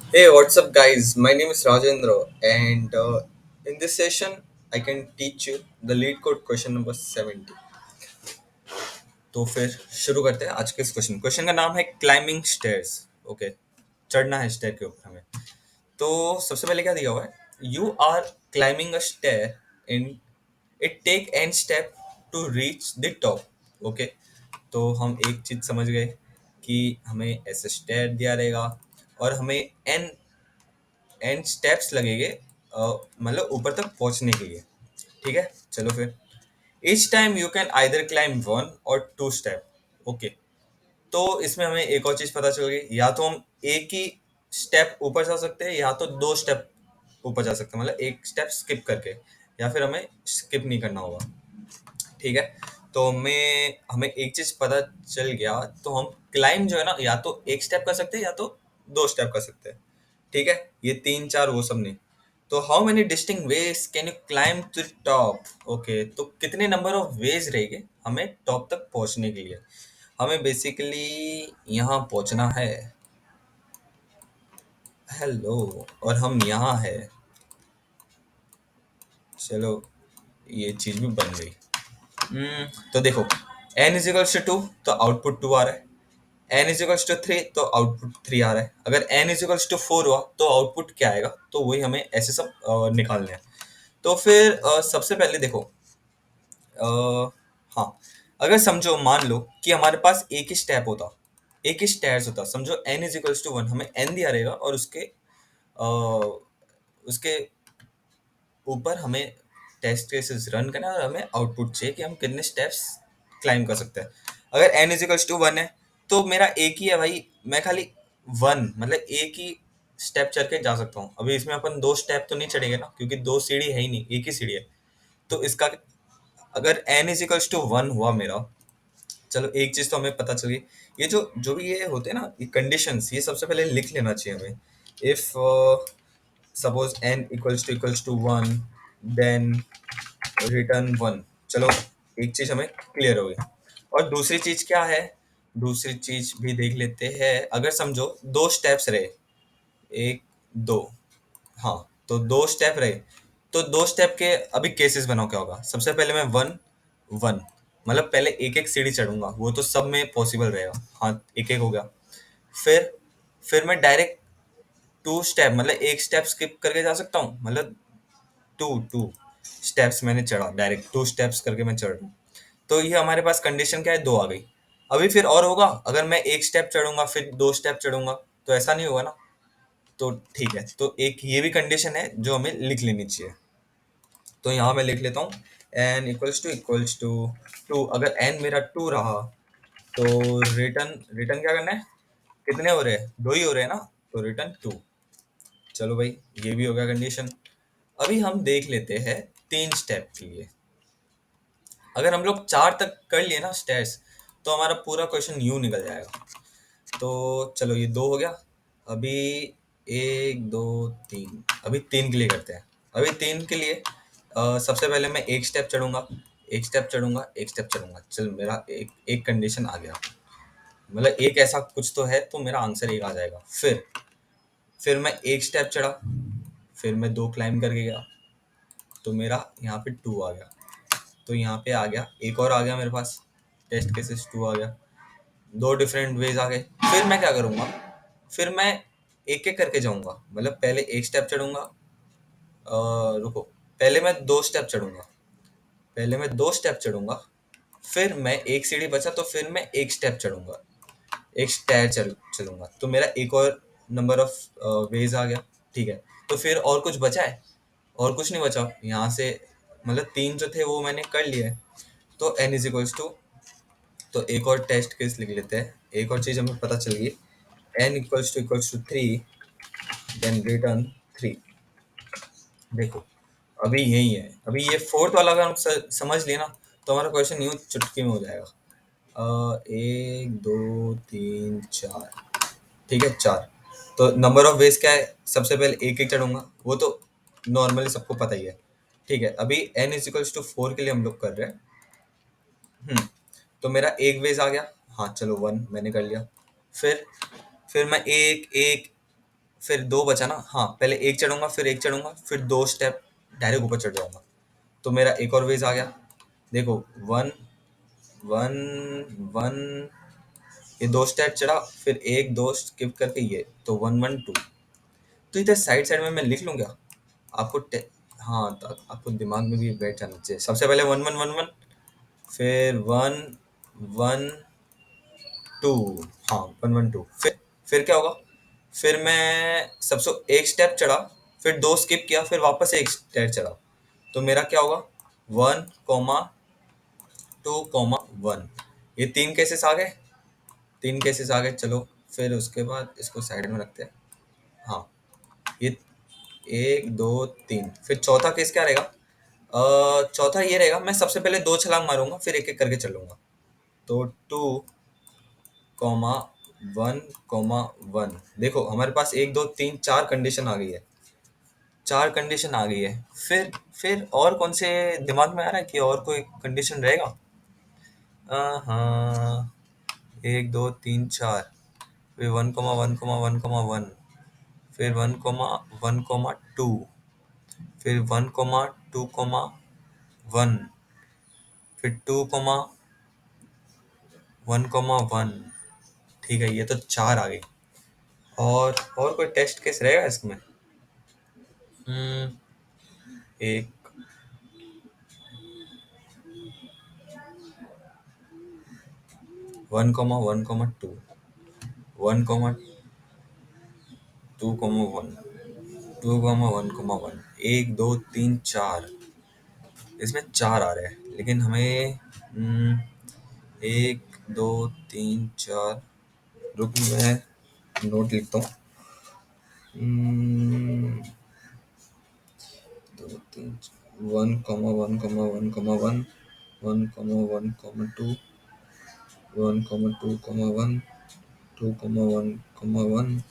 Hey, what's up, guys? My name is Rajendra, and in this session, I can teach you the lead code question number 70. तो फिर शुरू करते हैं आज के इस क्वेश्चन का नाम है क्लाइंबिंग स्टेयर्स। ओके, चढ़ना है स्टेयर के ऊपर हमें। तो सबसे पहले क्या दिया हुआ है, you are climbing a stair in it take an step to reach the top. Okay, तो हम एक चीज समझ गए कि हमें ऐसे स्टेयर दिया रहेगा और हमें एन एंड स्टेप्स लगेंगे, मतलब ऊपर तक पहुंचने के लिए। ठीक है, चलो फिर each time you can either climb one और टू स्टेप। ओके, तो इसमें हमें एक और चीज पता चल गई, या तो हम एक ही स्टेप ऊपर जा सकते हैं या तो दो स्टेप ऊपर जा सकते हैं, मतलब एक स्टेप स्किप करके, या फिर हमें स्किप नहीं करना होगा। ठीक है, तो हमें हमें एक चीज पता चल गया, तो हम क्लाइम जो है ना, या तो एक स्टेप कर सकते हैं या तो दो स्टेप कर सकते हैं। ठीक है, ये तीन चार वो सब नहीं। तो how many distinct ways can you climb to top. Okay, तो कितने नंबर ऑफ वेज रहेंगे हमें टॉप तक पहुंचने के लिए। हमें बेसिकली यहाँ पहुंचना है। हेलो, और हम यहाँ है। चलो, ये चीज भी बन गई। तो देखो, n is equals to two, तो आउटपुट टू आ रहा है। n is equals to three, तो आउटपुट थ्री आ रहा है। अगर n is equals to four हुआ तो आउटपुट क्या आएगा, तो वही हमें ऐसे सब निकालने हैं। तो फिर सबसे पहले देखो, हाँ, अगर समझो मान लो कि हमारे पास एक ही स्टेप होता, एक ही स्टेयर्स होता, समझो n is equals to one, हमें n दिया रहेगा और उसके ऊपर हमें टेस्ट केसेस रन करना है और हमें आउटपुट चाहिए कि हम कितने स्टेप्स क्लाइम कर सकते हैं। अगर n is equals to one है तो मेरा एक ही है भाई, मैं खाली वन मतलब एक ही स्टेप चढ़ के जा सकता हूँ। अभी इसमें अपन दो स्टेप तो नहीं चढ़ेंगे ना, क्योंकि दो सीढ़ी है ही नहीं, एक ही सीढ़ी है। तो इसका अगर n is equals to one हुआ मेरा, चलो एक चीज तो हमें पता चली, ये जो जो भी ये होते हैं ना, ये कंडीशंस, ये सबसे पहले लिख लेना चाहिए हमें। If suppose n equals to one, then return one. चलो, एक चीज हमें क्लियर हो गई। और दूसरी चीज क्या है, दूसरी चीज भी देख लेते हैं। अगर समझो दो स्टेप्स रहे, एक दो, हाँ, तो दो स्टेप रहे, तो दो स्टेप के अभी केसेस बनाओ क्या होगा। सबसे पहले मैं वन वन, मतलब पहले एक एक सीढ़ी चढ़ूंगा, वो तो सब में पॉसिबल रहेगा। हाँ, एक एक हो गया। फिर फिर मैं डायरेक्ट टू स्टेप, मतलब एक स्टेप स्किप करके जा सकता हूँ, मतलब टू टू स्टेप्स मैंने चढ़ा, डायरेक्ट टू स्टेप्स करके मैं चढ़ रहा हूँ। तो ये हमारे पास कंडीशन क्या है, दो आ गई। अभी फिर और होगा, अगर मैं एक स्टेप चढ़ूंगा फिर दो स्टेप चढ़ूंगा, तो ऐसा नहीं होगा ना। तो ठीक है, तो एक ये भी कंडीशन है जो हमें लिख लेनी चाहिए। तो यहाँ मैं लिख लेता हूँ, एन इक्वल्स टू टू। अगर एन मेरा टू रहा तो रिटर्न रिटर्न क्या करना है, कितने हो रहे हैं, दो ही हो रहे हैं ना, तो रिटर्न टू। चलो भाई, ये भी हो गया कंडीशन। अभी हम देख लेते हैं तीन स्टेप के लिए। अगर हम लोग चार तक कर लिए ना स्टेप्स, तो हमारा पूरा क्वेश्चन यूं निकल जाएगा। तो चलो, ये दो हो गया। अभी एक दो तीन, अभी तीन के लिए करते हैं। अभी तीन के लिए सबसे पहले मैं एक स्टेप चढ़ूंगा, एक स्टेप चढ़ूंगा, एक स्टेप चढ़ूंगा। चल, मेरा एक एक कंडीशन आ गया, मतलब एक ऐसा कुछ तो है, तो मेरा आंसर एक आ जाएगा। फिर मैं एक स्टेप चढ़ा, फिर मैं दो क्लाइम करके गया, तो मेरा यहाँ पे टू आ गया। तो यहाँ पे आ गया, एक और आ गया मेरे पास, टेस्ट केसेस टू आ गया। दो डिफरेंट वेज आ गए। फिर मैं क्या करूँगा, फिर मैं एक एक करके जाऊँगा, मतलब पहले एक स्टेप चढ़ूँगा, रुको, पहले मैं दो स्टेप चढ़ूँगा, पहले मैं दो स्टेप चढ़ूँगा, फिर मैं एक सीढ़ी बचा तो फिर मैं एक स्टेप चढ़ूँगा, एक स्टेयर चलूँगा, तो मेरा एक और नंबर ऑफ वेज आ गया। ठीक है, तो फिर और कुछ बचा है, और कुछ नहीं बचा यहाँ से, मतलब तीन जो थे वो मैंने कर लिए। तो n इज इक्वल्स टू, तो एक और टेस्ट केस लिख लेते हैं, एक और चीज हमें पता चल गई, n equals to three, then return three. देखो, अभी यही है। अभी ये फोर्थ वाला अगर हम समझ लिए ना, तो हमारा क्वेश्चन यूं चुटकी में हो जाएगा। एक दो तीन चार, ठीक है, चार। तो नंबर ऑफ वेज क्या है, सबसे पहले एक एक चढ़ूंगा, वो तो नॉर्मली सबको पता ही है। ठीक है, अभी n is equals to four के लिए हम लोग कर रहे हैं। हम्म, तो मेरा एक वेज आ गया, हाँ चलो वन मैंने कर लिया। फिर फिर मैं एक एक फिर दो बचा ना, हाँ पहले एक चढ़ूंगा फिर एक चढ़ूंगा फिर दो स्टेप डायरेक्ट ऊपर चढ़ जाऊंगा, तो मेरा एक और वेज आ गया। देखो, वन वन वन, ये दो स्टेप चढ़ा, फिर एक दो स्किप करके ये, तो वन वन टू। तो इधर साइड साइड में मैं लिख लूँ क्या? आपको हाँ, तो आपको दिमाग में भी बैठ जाना चाहिए। सबसे पहले वन वन वन वन, फिर वन वन टू, हाँ वन वन टू, फिर क्या होगा? फिर मैं सबसे एक स्टेप चढ़ा, फिर दो स्किप किया, फिर वापस एक स्टेप चढ़ा, तो मेरा क्या होगा? One comma two comma one. ये तीन केसेस आ गए, तीन केसेस आ गए। चलो फिर उसके बाद इसको साइड में रखते हैं। हाँ, ये एक दो तीन, फिर चौथा केस क्या रहेगा? चौथा ये रहेगा, मैं सबसे पहले दो छलांग मारूंगा फिर एक एक करके चलूंगा, तो two comma one comma one. देखो हमारे पास एक दो तीन चार कंडीशन आ गई है, चार कंडीशन आ गई है। फिर और कौन से दिमाग में आ रहा है कि और कोई कंडीशन रहेगा? हाँ, एक दो तीन चार, फिर one comma one comma one comma one, फिर वन कोमा टू, फिर one comma two comma one, फिर two comma one comma one. ठीक है, ये तो चार आ गई। और कोई टेस्ट केस रहेगा इसमें? हम्म, एक one comma to, one comma two comma one, to comma one, एक दो तीन चार। इसमें चार आ रहे हैं, लेकिन हमें एक दो तीन चार, रुक मैं नोट लिखता हूँ। दो तीन, one comma one comma one, one comma two, one comma two comma one, two comma one,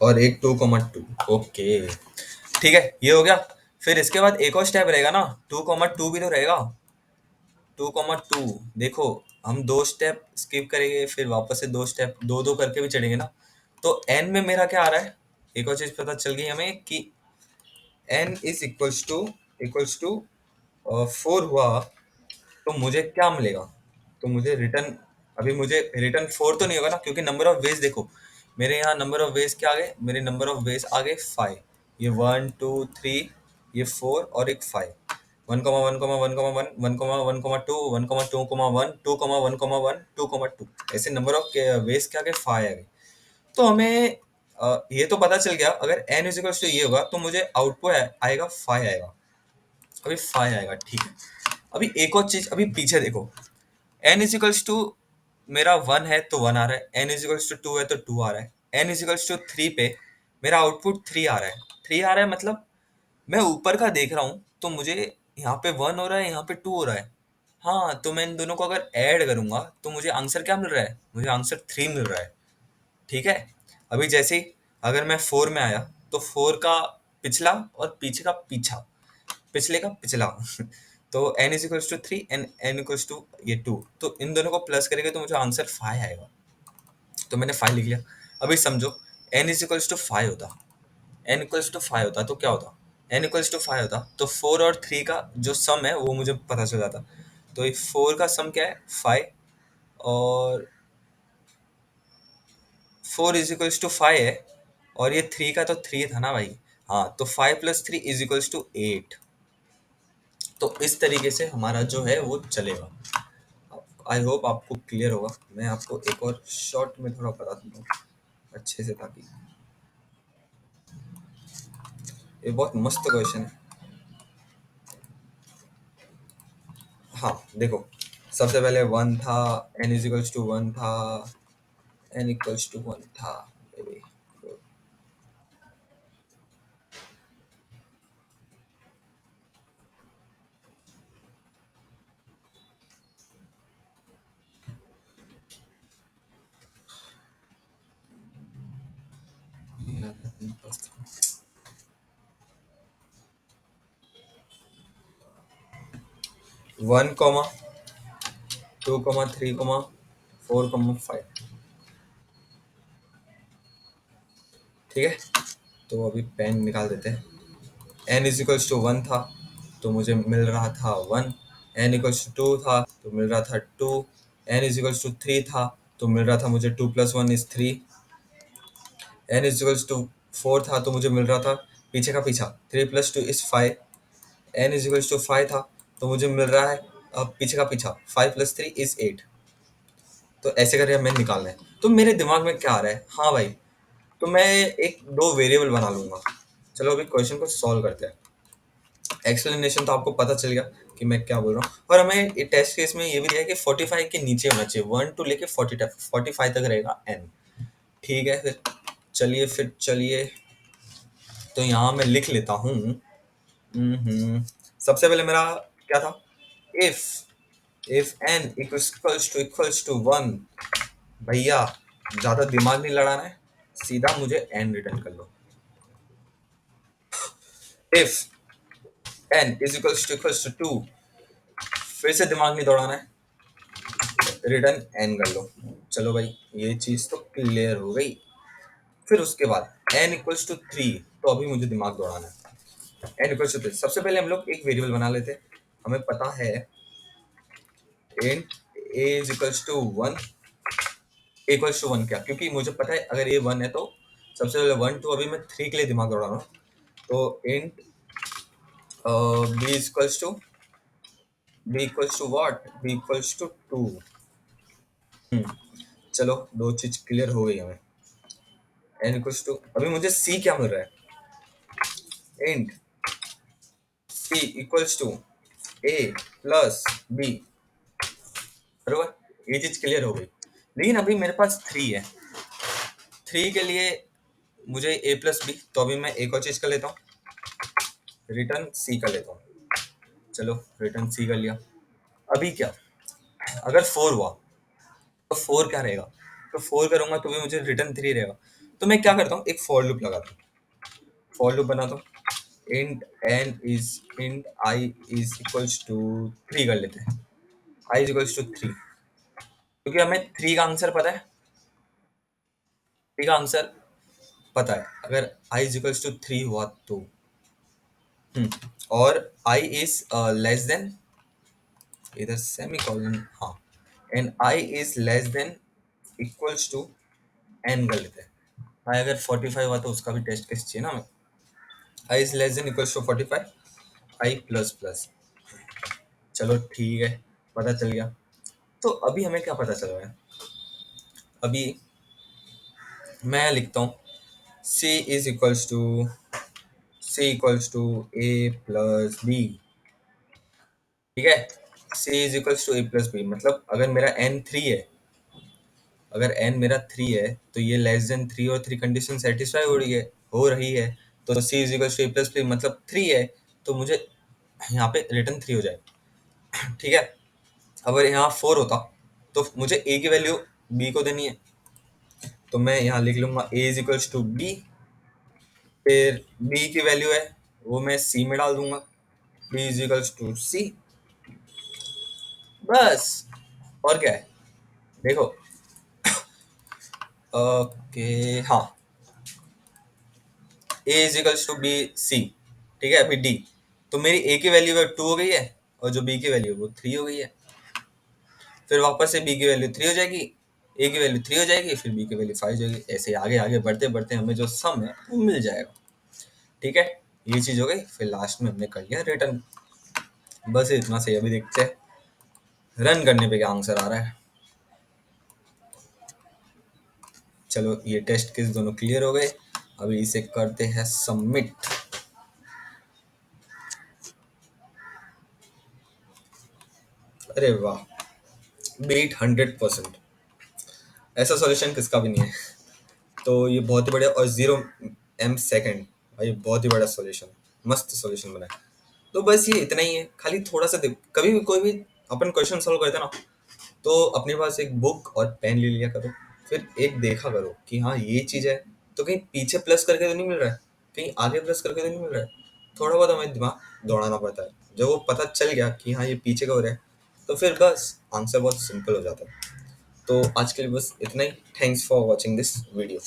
और एक टू कॉमा टू। ओके, ठीक है, ये हो गया। फिर इसके बाद एक और स्टेप रहेगा ना, टू कॉमा टू भी तो रहेगा। टू कॉमा टू, देखो हम दो स्टेप स्किप करेंगे फिर वापस से दो स्टेप दो दो करके भी चढ़ेंगे ना, तो एन में मेरा क्या आ रहा है? एक और चीज पता चल गई हमें कि n is equals to four हुआ, तो मुझे क्या मिलेगा? तो मुझे रिटर्न, अभी मुझे रिटर्न फोर तो नहीं होगा ना, क्योंकि नंबर ऑफ वेज देखो, मेरे यहाँ नंबर ऑफ वेज क्या आ गए? मेरे नंबर ऑफ वेज आ गए फाइव। ये वन टू थ्री, ये फोर और एक five. One comma one comma one comma one, one comma one comma to, one comma two comma one, two comma one comma one, two comma to, ऐसे number of ways क्या आ गए? Five आ गए। तो हमें ये तो पता चल गया, अगर एन इजिकल्स टू ये होगा तो मुझे आउटपुट आएगा फाइव आएगा। अभी फाइव आएगा, ठीक है। अभी एक और चीज, अभी पीछे देखो, एन इजिकल्स टू मेरा वन है तो वन आ रहा है, एन इजिकल्स टू टू है तो टू आ रहा है, एन इजिकल्स टू थ्री पे मेरा आउटपुट थ्री आ रहा है। थ्री आ रहा है मतलब मैं ऊपर का देख रहा हूँ तो मुझे यहाँ पे वन हो रहा है, यहाँ पे टू हो रहा है। हाँ, तो मैं इन दोनों को अगर ऐड करूंगा तो मुझे आंसर क्या मिल रहा है? मुझे आंसर थ्री मिल रहा है। ठीक है। अभी जैसे ही अगर मैं फोर में आया, तो फोर का पिछला और पीछे का पीछा, पिछले का पिछला तो n is equals to three and n equals to ये टू, तो इन दोनों को प्लस करेंगे तो मुझे आंसर फाइव आएगा। तो मैंने फाइव लिख लिया। अभी समझो, n is equals to five होता, n इक्वल्स टू फाइव होता तो क्या होता? n इक्वल्स टू फाइव होता तो फोर और थ्री का जो सम है वो मुझे पता चल जाता। तो ये फोर का सम क्या है? फाइव, और four is equals to five है, और ये थ्री का तो थ्री था ना भाई। हाँ, तो five plus three is equals to eight. तो इस तरीके से हमारा जो है वो चलेगा। आई होप आपको क्लियर होगा। मैं आपको एक और शॉर्ट में थोड़ा बता दूंगा अच्छे से, ताकि ये बहुत मस्त क्वेश्चन है। हाँ देखो, सबसे पहले वन था, n is equals to one था, एन इक्वल्स टू वन था। Baby. 1,2,3,4,5। ठीक है, तो अभी पेन निकाल देते हैं। n इज इक्वल्स टू 1 था तो मुझे मिल रहा था 1। n इक्वल्स टू 2 था तो मिल रहा था 2। n इज इक्वल्स टू 3 था तो मिल रहा था मुझे 2 plus 1 is 3। n is equals to 4 था तो मुझे मिल रहा था पीछे का पीछा 3 plus 2 is 5। n is equals to 5 था तो मुझे मिल रहा है अब पीछे का पीछा 5 प्लस 3 इज 8। तो ऐसे करके हमें निकालना है। तो मेरे दिमाग में क्या आ रहा है, हाँ भाई, तो मैं एक दो वेरिएबल बना लूंगा। चलो अभी क्वेश्चन को सॉल्व करते हैं। एक्सप्लेनेशन तो आपको पता चल गया कि मैं क्या बोल रहा हूँ, और हमें टेस्ट केस में ये भी दिया है कि 45 के नीचे होना चाहिए, 1 टू लेके 45 तक रहेगा n। ठीक है, फिर चलिए तो यहाँ मैं लिख लेता हूँ। सबसे पहले मेरा क्या था, इफ n इक्वल्स टू 1। भैया ज्यादा दिमाग नहीं लड़ाना है, सीधा मुझे n रिटर्न कर लो। इफ n इक्वल्स टू 2, फिर से दिमाग नहीं दौड़ाना है, रिटर्न n कर लो। चलो भाई, ये चीज तो क्लियर हो गई। फिर उसके बाद n इक्वल्स टू 3, तो अभी मुझे दिमाग दौड़ाना है। n इक्वल्स टू 3, सबसे पहले हम लोग एक वेरिएबल बना लेते हैं। हमें पता है int a is equals to 1। Equals to 1 क्या, क्योंकि मुझे पता है अगर a 1 है तो सबसे पहले 1 2, अभी मैं 3 के लिए दिमाग दौड़ा रहा हूँ। तो int b equals to what, b equals to 2। चलो दो चीज क्लियर हो गई हमें। n इक्वल्स टू, अभी मुझे c क्या मिल रहा है, int c equals to a plus b। बरोबर, ये चीज क्लियर हो गई। लेकिन अभी मेरे पास 3 है, 3 के लिए मुझे a प्लस बी, तो अभी मैं एक और चीज कर लेता हूँ, रिटर्न c कर लेता हूँ। चलो रिटर्न c कर लिया। अभी क्या, अगर 4 हुआ तो 4 क्या रहेगा, तो 4 करूंगा तो भी मुझे रिटर्न 3 रहेगा। तो मैं क्या करता हूँ, एक फॉर लूप लगाता हूँ, फॉर लूप बनाता हूँ। Int i is equals to 3 कर लेते हैं, आई इज इक्वल्स टू 3, क्योंकि हमें 3 का आंसर पता है। 3 का आंसर पता है, अगर आई इज इक्वल्स टू 3 हुआ तो और आई इज लेस देन, इधर सेमी कॉलन, हाँ, and i is less than equals to n कर लेते हैं। आई अगर 45 हुआ तो उसका भी टेस्ट केस चाहिए ना हमें। I is less than equals to 45, I plus plus. चलो ठीक है, पता चल गया। तो अभी हमें क्या पता चल रहा है, अभी मैं लिखता हूँ c is equals to a plus b। ठीक है, c is equals to a plus b, मतलब अगर मेरा n 3 है, अगर n मेरा 3 है तो ये लेस देन 3 और 3 कंडीशन सेटिस्फाई हो रही है। तो c is equals to a plus b मतलब 3 है, तो मुझे यहाँ पे रिटर्न 3 हो जाएगा। ठीक है, अगर यहाँ 4 होता तो मुझे a की वैल्यू b को देनी है, तो मैं यहाँ लिख लूंगा a is equals to b, फिर b की वैल्यू है वो मैं c में डाल दूंगा, b is equals to c। बस, और क्या है, देखो, ओके, हाँ, a is equals to b c. ठीक है, अभी d, तो मेरी a की वैल्यू 2 हो गई है और जो b की वैल्यू वो 3 हो गई है। फिर वापस से b की वैल्यू 3 हो जाएगी, a की वैल्यू 3 हो जाएगी, फिर b की वैल्यू 5 हो जाएगी। ऐसे आगे आगे बढ़ते बढ़ते हमें जो सम है वो मिल जाएगा। ठीक है, ये चीज हो गई। फिर लास्ट में हमने कर लिया रिटर्न। बस इतना सही। अभी देखते हैं रन करने पे क्या आंसर आ रहा है। चलो ये टेस्ट केस दोनों क्लियर हो गए, अभी इसे करते हैं सबमिट। अरे वाह, बीट 100%। ऐसा सॉल्यूशन किसका भी नहीं है। तो ये बहुत ही बढ़िया, और 0 m सेकेंड, भाई बहुत ही बड़ा सॉल्यूशन, मस्त सॉल्यूशन बना है। तो बस ये इतना ही है, खाली थोड़ा सा कभी भी कोई भी अपन क्वेश्चन सॉल्व करते ना, तो अपने पास एक बुक और पेन ले लिया करो, फिर एक देखा करो कि हाँ ये चीज़ है, तो कहीं पीछे प्लस करके तो नहीं मिल रहा है, कहीं आगे प्लस करके तो नहीं मिल रहा है। थोड़ा बहुत हमें दिमाग दौड़ाना पड़ता है, जब वो पता चल गया कि हाँ ये पीछे का हो रहा है, तो फिर बस आंसर बहुत सिंपल हो जाता है। तो आज के लिए बस इतना ही। Thanks for watching this video.